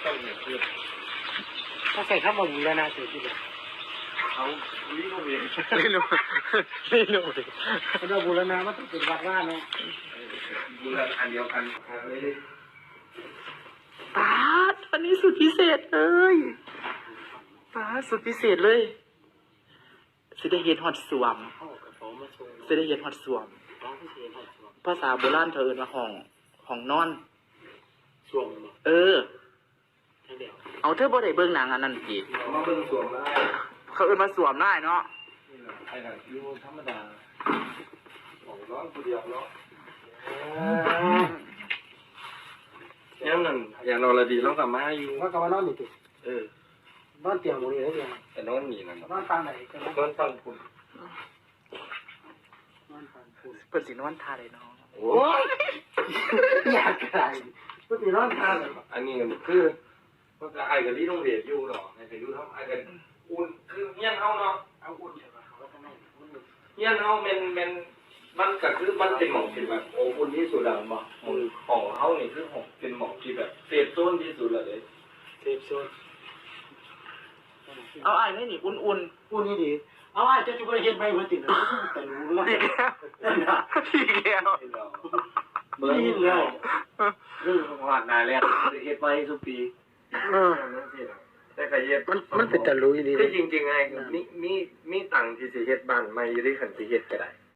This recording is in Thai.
ต้องเนี่ยคือถ้าใส่ข้าวบูรณะเสร็จที่ไหนเขาลิโนเวทไม่รู้เราบูรณะมันต้องเป็นวัดว่าเนาะบูรณะอันเดียวกันเลย ปาดวันนี้สุดพิเศษเลยปาดสุดพิเศษเลยสิได้เห็นฮอดสวมสิได้เห็นฮอดสวมภาษาโบราณเธอเอิ้นว่าห้องนอนสวมเออเอาเธอบ่ได้เบิ่งหนังอันนั้นติ มาเบิ่งสวมได้ เขาเอิ้นว่าสวมได้เนาะนี่แหละไอ้น่ะอยู่ธรรมดาของร้อนผู้เดียวเนาะอย่างนั้นอย่างนอนละดีเรากับมาอยู่ ว่ากับว่านอนนี่ตินอนเตียงหมูนี่ได้ยัง แต่นอนนี่นั่น นอนฟังไหนกันนะ นอนฟังคุณ นอนฟังคุณ เพิ่นสินอนท่าได้เนาะ โอ้ อยากไก่ก็ตีนอนทานเลย อันนี้คือว่าไอ้กับลี่ต้องเรียนอยู่หรอไอ้กับอยู่ทำไอ้กับอุ่นคือเงี้ยเฮาเนาะ เอาอุ่นใช่ไหมเขาก็ไม่อุ่น เงี้ยเฮามันก็คือมันเป็นหมองที่แบบโอ้อุ่นที่สุดแล้วบ่ของเฮานี่คือของเป็นหมองที่แบบเซฟโซนที่สุดเลย เซฟโซน เอาอ้ายนี่อุ่น อุ่นนี่ดีเอาไอ้เจ้าจุกเห็นไปหัวติดเลยแต่รู้ว่า ๆอีกแล้วอีกแล้ว เบิ่งแล้วเรื่องของหาดนาแล้วเฮ็ดไว้ทุกปีแต่ก็เฮ็ด มันเป็นตะลุยดี คือจริงๆไงมีตังค์ที่สิเฮ็ดบ้านใหม่อยู่ที่คันสิเฮ็ดก็ได้